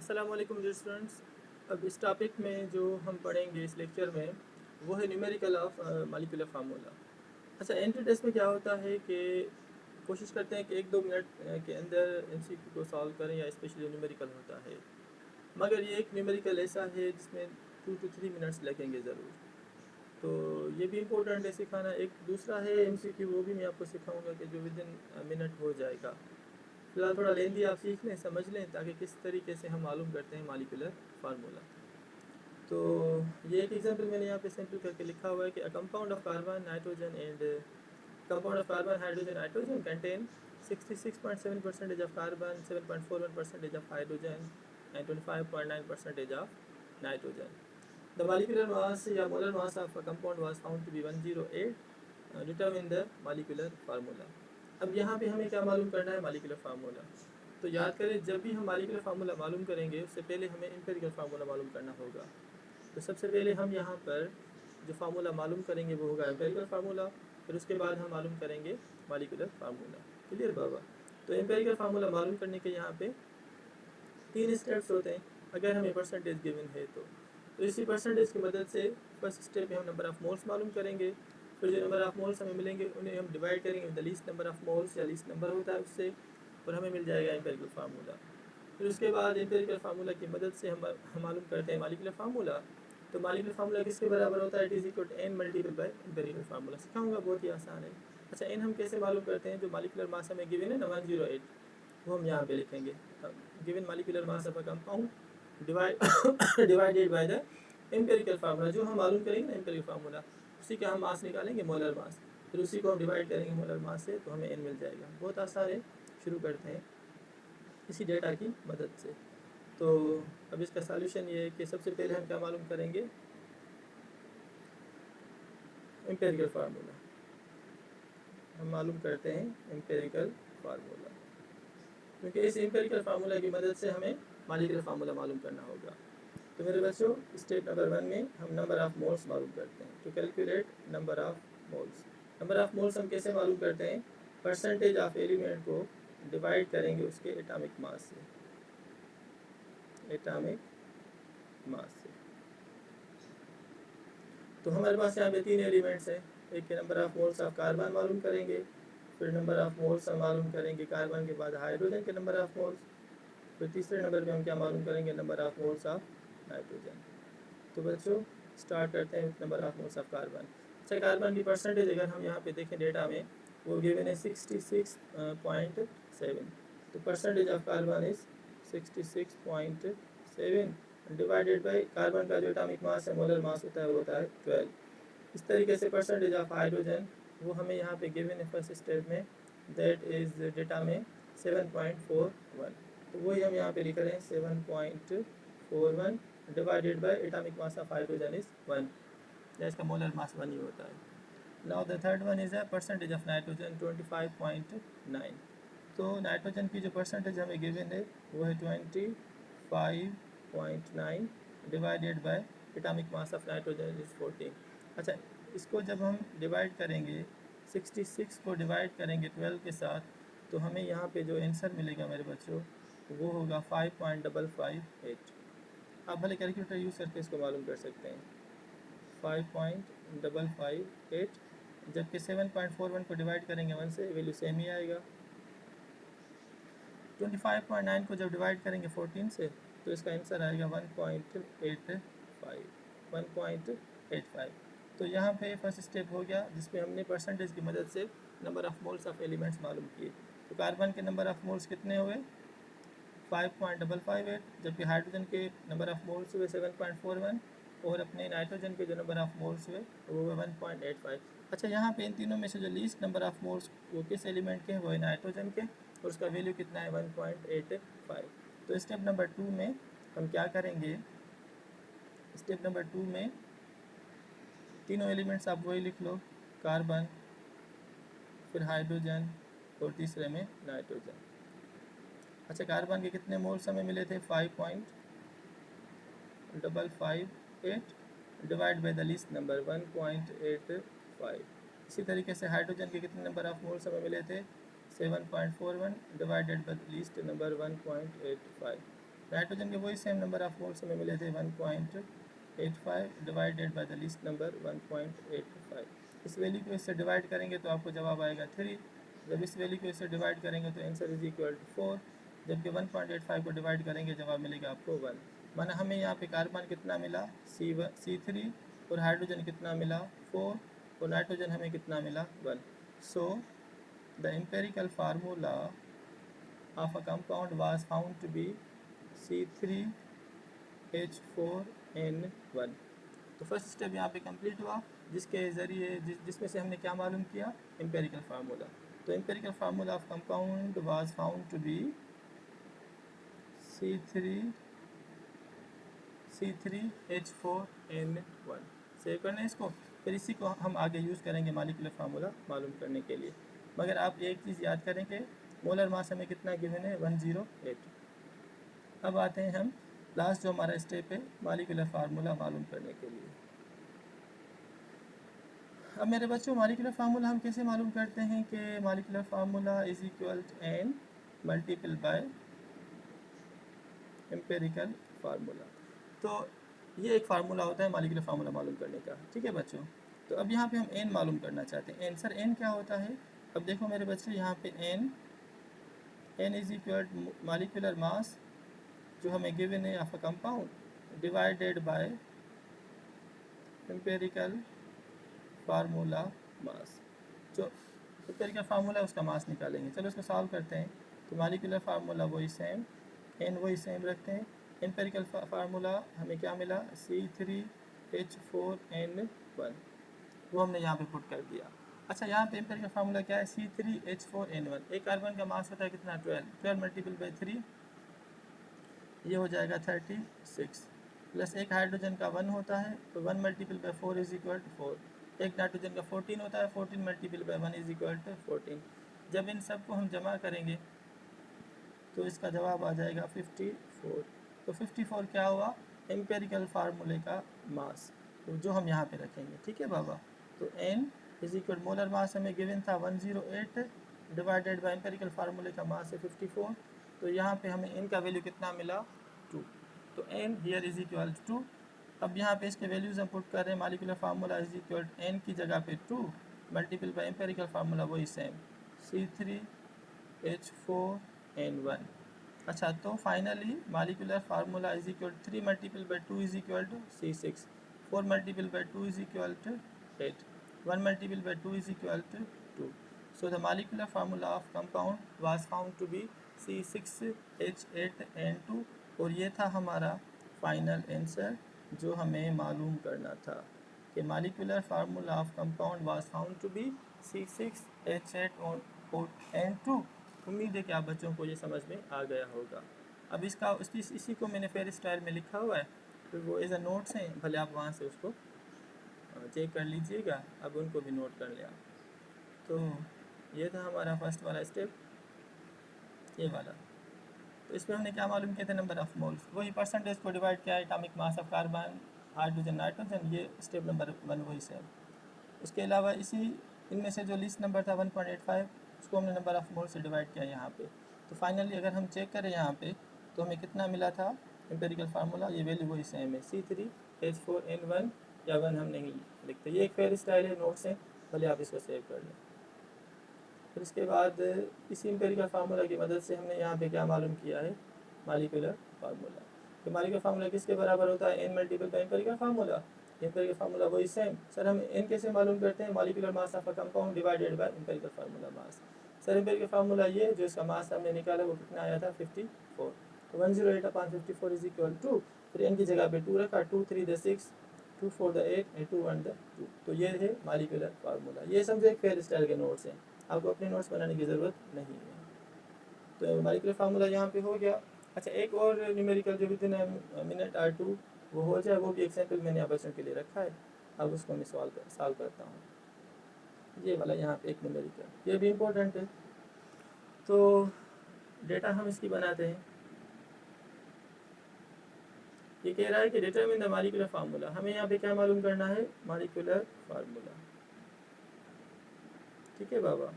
अस्सलाम वालेकुम dear students. अब इस टॉपिक में जो हम पढ़ेंगे इस लेक्चर में वो है न्यूमेरिकल ऑफ मॉलिक्यूलर फार्मूला। अच्छा, एंट्री टेस्ट में क्या होता है कि कोशिश करते हैं कि 1-2 मिनट के अंदर एमसीक्यू को सॉल्व करें, या स्पेशली न्यूमेरिकल होता है, मगर ये एक न्यूमेरिकल ऐसा है जिसमें 2 to 3 मिनट्स लगेंगे ज़रूर। तो ये भी इम्पोर्टेंट है सिखाना। एक दूसरा है एमसीक्यू, वो भी मैं आपको सिखाऊंगा कि जो विद इन मिनट हो जाएगा। फिलहाल थोड़ा लेंदी आप सीख लें, समझ लें, ताकि किस तरीके से हम मालूम करते हैं मॉलिक्यूलर फार्मूला। तो ये एक एग्जांपल मैंने यहाँ पे सिंपल करके लिखा हुआ है कि a compound of carbon nitrogen and compound of carbon hydrogen nitrogen contain 66.7% of carbon, 7.41% of hydrogen and 25.9% of nitrogen. The molecular mass या molar mass of a compound was found to be 108। Determine the molecular formula. अब यहाँ पे हमें क्या मालूम करना है? Molecular formula. तो याद करें, जब भी हम मॉलिक्यूलर फार्मूला मालूम करेंगे उससे पहले हमें एम्पिरिकल फार्मूला मालूम करना होगा। तो सबसे पहले हम यहाँ पर जो फार्मूला मालूम करेंगे वो होगा एम्पिरिकल फार्मूला, फिर उसके बाद हम मालूम करेंगे मॉलिक्यूलर फार्मूला। क्लियर बाबा? तो एम्पिरिकल फार्मूला मालूम करने के यहाँ पे 3 स्टेप्स होते हैं अगर हमें परसेंटेज गिवन है तो इसी परसेंटेज की मदद से फर्स्ट स्टेप में हम नंबर ऑफ़ मोल्स मालूम करेंगे। फिर जो नंबर ऑफ़ मोल्स हमें मिलेंगे उन्हें हम डिवाइड करेंगे with the least number of moles, या लीस्ट नंबर होता है उससे, और हमें मिल जाएगा एम्पिरिकल फार्मूला। फिर उसके बाद एम्पिरिकल फार्मूला की मदद से हम मालूम करते हैं मॉलिक्यूलर फार्मूला। तो मॉलिक्यूलर फार्मूला किसके बराबर होता है? It is equal to n multiple by empirical formula. सिखाऊंगा, बहुत ही आसान है। अच्छा, n हम कैसे मालूम करते हैं? जो मॉलिक्यूलर मास हमें गिवन है ना 108, वो हम यहाँ पे लिखेंगे। Given molecular mass of a compound divided by the empirical formula. जो हम मालूम करेंगे ना एम्पिरिकल फार्मूला, उसी का हम मास निकालेंगे, मोलर मास, फिर उसी को हम डिवाइड करेंगे मोलर मास से, तो हमें n मिल जाएगा। बहुत आसान है। शुरू करते हैं इसी डेटा की मदद से। तो अब इसका सॉल्यूशन ये है कि सबसे पहले हम क्या मालूम करेंगे? Empirical formula. हम मालूम करते हैं एम्पिरिकल फार्मूला, क्योंकि इस एम्पिरिकल फार्मूला की मदद से हमें मॉलिक्यूलर फार्मूला मालूम करना होगा। तो मेरे बच्चों, स्टेप नंबर 1 में हम नंबर ऑफ़ मोल्स मालूम करते हैं। तो calculate number of moles. Number of moles हम कैसे मालूम करते हैं? परसेंटेज ऑफ एलिमेंट को डिवाइड करेंगे उसके एटॉमिक मास से, एटॉमिक मास से। तो हमारे पास यहाँ पे 3 एलिमेंट्स हैं। एक के number of moles of carbon मालूम करेंगे, फिर नंबर ऑफ़ मोल्स हम मालूम करेंगे कार्बन के बाद हाइड्रोजन के नंबर ऑफ़ मोल्स, फिर तीसरे नंबर पे हम क्या मालूम करेंगे? Number of moles of nitrogen. तो बच्चों, स्टार्ट करते हैं number of moles of carbon. अच्छा, कार्बन की परसेंटेज अगर हम यहाँ पे देखें डेटा में, वो गिवन है 66.7। तो percentage of carbon is 66.7 divided by carbon का जो एटॉमिक मास है, मोलर मास होता है, वो होता है 12। इस तरीके से परसेंटेज ऑफ हाइड्रोजन वो हमें यहाँ पे गिवन है फर्स्ट स्टेप में, दैट इज़ डेटा में 7.41। तो वही हम यहाँ पे लिख रहे हैं 7.41 divided by atomic mass of hydrogen is 1, या इसका मोलर मास 1 ही होता है। Now the third one is a percentage of nitrogen 25.9। तो नाइट्रोजन की जो परसेंटेज हमें गिवन है वो है 25.9 divided by atomic mass of nitrogen is 14। अच्छा, इसको जब हम डिवाइड करेंगे, 66 को डिवाइड करेंगे 12 के साथ, तो हमें यहाँ पे जो आंसर मिलेगा मेरे बच्चों, वो होगा 5.558। आप भले कैलकुलेटर यूज़ करके इसको मालूम कर सकते हैं। 5.558, जबकि 7.41 को डिवाइड करेंगे 1 से, वैल्यू सेम ही आएगा। 25.9 को जब डिवाइड करेंगे 14 से, तो इसका आंसर आएगा 1.85। तो यहाँ पे फर्स्ट स्टेप हो गया जिसमें हमने परसेंटेज की मदद से number of moles of elements मालूम किए। तो कार्बन के नंबर ऑफ़ मोल्स कितने हुए? 5.558, जबकि हाइड्रोजन के नंबर ऑफ़ मोल्स हुए 7.41, और अपने नाइट्रोजन के जो नंबर ऑफ़ मोल्स हुए वो हुए 1.85। अच्छा, यहाँ पे इन तीनों में से जो लीस्ट नंबर ऑफ़ मोल्स वो किस एलिमेंट के हैं? वो है नाइट्रोजन के, और उसका वैल्यू कितना है? 1.85। तो स्टेप नंबर 2 में हम क्या करेंगे? स्टेप नंबर 2 में तीनों एलिमेंट्स आप वही लिख लो, कार्बन, फिर हाइड्रोजन, और तीसरे में नाइट्रोजन। अच्छा, कार्बन के कितने मोल्स हमें मिले थे? 5.558 divide by the least number 1.85। इसी तरीके से हाइड्रोजन के कितने नंबर ऑफ मोल्स हमें मिले थे? 7.41 divided by the least number 1.85। Nitrogen के वही सेम नंबर ऑफ मोल्स हमें मिले थे 1.85 divided by the least number 1.85। इस वैल्यू को इससे डिवाइड करेंगे तो आपको जवाब आएगा 3। जब इस वैल्यू को इससे डिवाइड करेंगे तो आंसर इज इक्वल टू 4। जबकि 1.85 को डिवाइड करेंगे जवाब मिलेगा आपको 1। माना हमें यहाँ पे कार्बन कितना मिला C3 और हाइड्रोजन कितना मिला 4 और नाइट्रोजन हमें कितना मिला 1। So the empirical formula of a compound was found to be C3H4n1। तो फर्स्ट स्टेप यहाँ पे कंप्लीट हुआ, जिसके ज़रिए जिसमें से हमने क्या मालूम किया, एम्पेरिकल फार्मूला। तो empirical formula of compound was found to be C3H4n1। Save करना है इसको, फिर इसी को हम आगे यूज़ करेंगे मॉलिक्यूलर फार्मूला मालूम करने के लिए। मगर आप एक चीज़ याद करें कि मोलर मास हमें कितना गिवन है 108। अब आते हैं हम लास्ट जो हमारा स्टेप है मॉलिक्यूलर फार्मूला मालूम करने के लिए। अब मेरे बच्चों मॉलिक्यूलर फार्मूला हम कैसे मालूम करते हैं कि molecular formula is equal to n multiple by empirical formula. तो ये एक फार्मूला होता है मॉलिक्यूलर फार्मूला मालूम करने का, ठीक है बच्चों। तो अब यहाँ पे हम n मालूम करना चाहते हैं। n सर n क्या होता है? अब देखो मेरे बच्चे यहाँ पे n is equal to molecular mass जो हमें गिवन है of a compound divided by empirical formula mass. जो एम्पेरिकल फार्मूला है उसका मास निकालेंगे। चलो इसको सॉल्व करते हैं। तो मॉलिक्यूलर फार्मूला वही सेम, n वही सेम रखते हैं। एम्पेरिकल फार्मूला हमें क्या मिला C3H4n1, वो हमने यहाँ पे पुट कर दिया। अच्छा यहाँ पे एम्पेरिकल फार्मूला क्या है C3H4n1। एक कार्बन का मास होता है कितना 12 मल्टीपल बाई 3 ये हो जाएगा 36 प्लस एक हाइड्रोजन का 1 होता है तो 1 multiple by 4 is equal to 4। एक नाइट्रोजन का 14 होता है 14 multiple by 1 is equal to 14। जब इन सब को हम जमा करेंगे तो इसका जवाब आ जाएगा 54। तो 54 क्या हुआ एम्पेरिकल फार्मूले का मास, तो जो हम यहाँ पे रखेंगे, ठीक है बाबा। तो n is equal molar mass हमें गिवन था 108 डिवाइडेड बाई एम्पेरिकल फार्मूले का मास है 54। तो यहाँ पे हमें n का वैल्यू कितना मिला 2। तो n here is equal to 2। अब यहाँ पे इसके वैल्यूज हम पुट कर रहे हैं। Molecular formula is equal to n की जगह पे 2 मल्टीपल बाई एम्पेरिकल फार्मूला वही सेम C3H4n1। अच्छा तो finally molecular formula is equal 3 multiple by 2 is equal to C6, 4 multiple by 2 is equal to 8, 1 multiple by 2 is equal to 2। So the molecular formula of compound was found to be C6H8n2। और ये था हमारा final answer जो हमें मालूम करना था कि molecular formula of compound was found to be C6H8n2। उम्मीद है कि आप बच्चों को ये समझ में आ गया होगा। अब इसी को मैंने फेयर स्टाइल में लिखा हुआ है, तो वो एज अ नोट्स हैं, भले आप वहाँ से उसको चेक कर लीजिएगा। अब उनको भी नोट कर लिया। तो ये था हमारा फर्स्ट वाला स्टेप, ये वाला। तो इसमें हमने क्या मालूम किया था नंबर ऑफ मोल्स, वही परसेंटेज को डिवाइड किया atomic mass of carbon hydrogen nitrogen, ये स्टेप नंबर 1 वही सेम। उसके अलावा इनमें से जो लिस्ट नंबर था 1.85 उसको हमने नंबर ऑफ मोल से डिवाइड किया यहाँ पे। तो फाइनली अगर हम चेक करें यहाँ पे तो हमें कितना मिला था एम्पेरिकल फार्मूला, ये वैल्यू वही सेम है C3H4n1 या 1 हम नहीं लिखते। ये एक फेयर स्टाइल है, नोट्स है, भले आप इसको सेव कर लें। फिर इसके बाद इसी एम्पेरिकल फार्मूला की मदद से हमने यहाँ पे क्या मालूम किया है मॉलिक्यूलर फार्मूला। तो मॉलिक्यूलर फार्मूला किसके बराबर होता है n multiple by empirical formula. Empirical formula वही सेम। सर हम n कैसे मालूम करते हैं, molecular mass of a compound divided by empirical formula mass. Sir empirical formula ये जो इसका मास हमने निकाला वो कितना आया था 54। तो 108/54 इज इक्वल टू, फिर n की जगह पे 2 रखा, 2 3 द 6, 2 4 द 8 एंड 2 1 द 2। तो ये है मॉलिक्यूलर फार्मूला। ये समझो एक फेयर स्टाइल के नोट्स हैं, आपको अपने नोट्स बनाने की ज़रूरत नहीं है। तो मॉलिक्यूलर फार्मूला यहाँ पे हो गया। अच्छा एक और न्यूमेरिकल जो विद इन मिनट आर 2 वो हो जाए, वो भी एग्जाम्पल मैंने आप बच्चों के लिए रखा है। अब उसको मैं सॉल्व करता हूँ। ये वाला यहाँ पे एक न्यूमेरिकल, ये भी इम्पोर्टेंट है। तो डेटा हम इसकी बनाते हैं। ये कह रहा है कि डिटरमिन द मॉलिक्यूलर फार्मूला। हमें यहाँ पे क्या मालूम करना है मॉलिक्यूलर फार्मूला, ठीक है बाबा।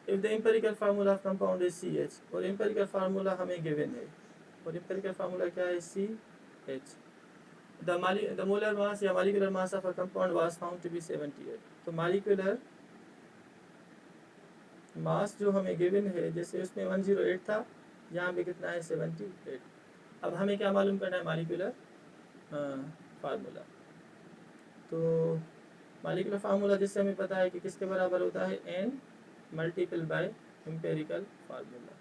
If the empirical formula of compound is CH, और एम्पेरिकल फार्मूला हमें गिवन है, और एम्पिरिकल फार्मूला क्या है, CH। द मोलर मास या molecular mass of a compound was found to be 78। तो मॉलिक्यूलर मास जो हमें गिवन है, जैसे उसमें 108 था, यहाँ पे कितना है, 78। अब हमें क्या मालूम करना है, मॉलिक्यूलर फार्मूला। तो मॉलिक्यूलर फार्मूला जिससे हमें पता है कि किसके बराबर होता है, n multiple by empirical formula.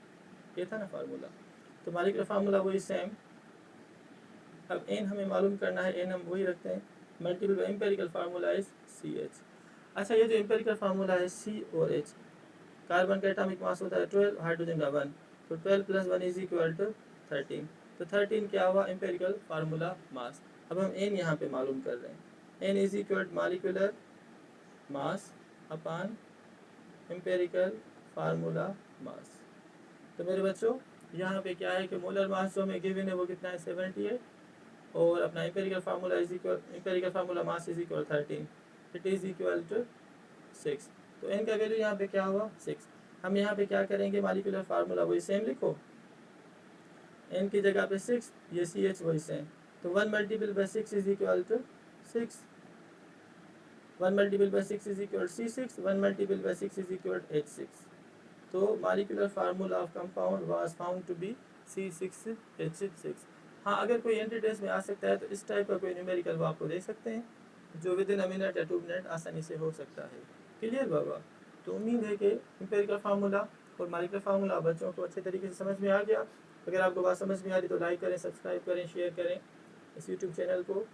ये था ना फार्मूला। तो मॉलिक्यूलर फार्मूला वही सेम। अब n हमें मालूम करना है, n हम वही रखते हैं, multiple by empirical formula is CH। अच्छा, ये जो एम्पेरिकल फार्मूला है C और H, कार्बन का एटॉमिक मास होता है 12, हाइड्रोजन का 1, तो 12 + 1 इज इक्वल टू 13। तो 13 क्या हुआ, एम्पेरिकल फार्मूला मास। अब हम n यहाँ पे मालूम कर रहे हैं, n is equal molecular mass upon empirical formula मास। तो मेरे बच्चों यहाँ पे क्या है कि मोलर मास जो हमें गिवन है वो कितना है, 78, और अपना empirical formula mass is equal 13, it is equal to 6। तो n का वैल्यू यहाँ पे क्या हुआ, 6। हम यहाँ पे क्या करेंगे, मॉलिक्यूलर फार्मूला वही सेम लिखो, n की जगह पे 6, ये CH वही सेम। तो 1 multiple by 6 is equal to 6, 1 multiple by 6 is equal C6, 1 multiple by 6 is equal H6। तो molecular formula of compound was found to be C6H6। हाँ, अगर कोई एंट्री टेस्ट में आ सकता है तो इस टाइप का कोई न्यूमेरिकल वो आपको दे सकते हैं, जो विद इन अ मिनट या 2 मिनट आसानी से हो सकता है। क्लियर बाबा? तो उम्मीद है कि एम्पिरिकल फार्मूला और मॉलिक्यूलर फार्मूला बच्चों को अच्छे तरीके से समझ में आ गया। अगर आपको बात समझ में आ रही तो लाइक करें, सब्सक्राइब करें, शेयर करें इस यूट्यूब चैनल को।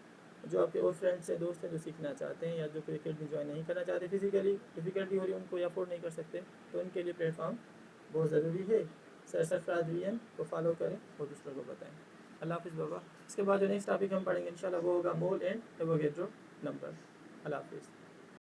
जो आपके और फ्रेंड्स हैं, दोस्त हैं, जो सीखना चाहते हैं या जो कोई अकेडमी ज्वाइन नहीं करना चाहते, फिजिकली डिफ़िकल्टी हो रही है उनको या अफोर्ड नहीं कर सकते, तो उनके लिए प्लेटफॉर्म बहुत ज़रूरी है। सर सरफराज VN को फॉलो करें और दूसरों को बताएं। अल्लाह हाफिज़ बाबा। इसके बाद जो नेक्स्ट टॉपिक हम पढ़ेंगे इंशाल्लाह वो होगा मोल एंड एवोगेड्रो नंबर। अल्लाह हाफिज़।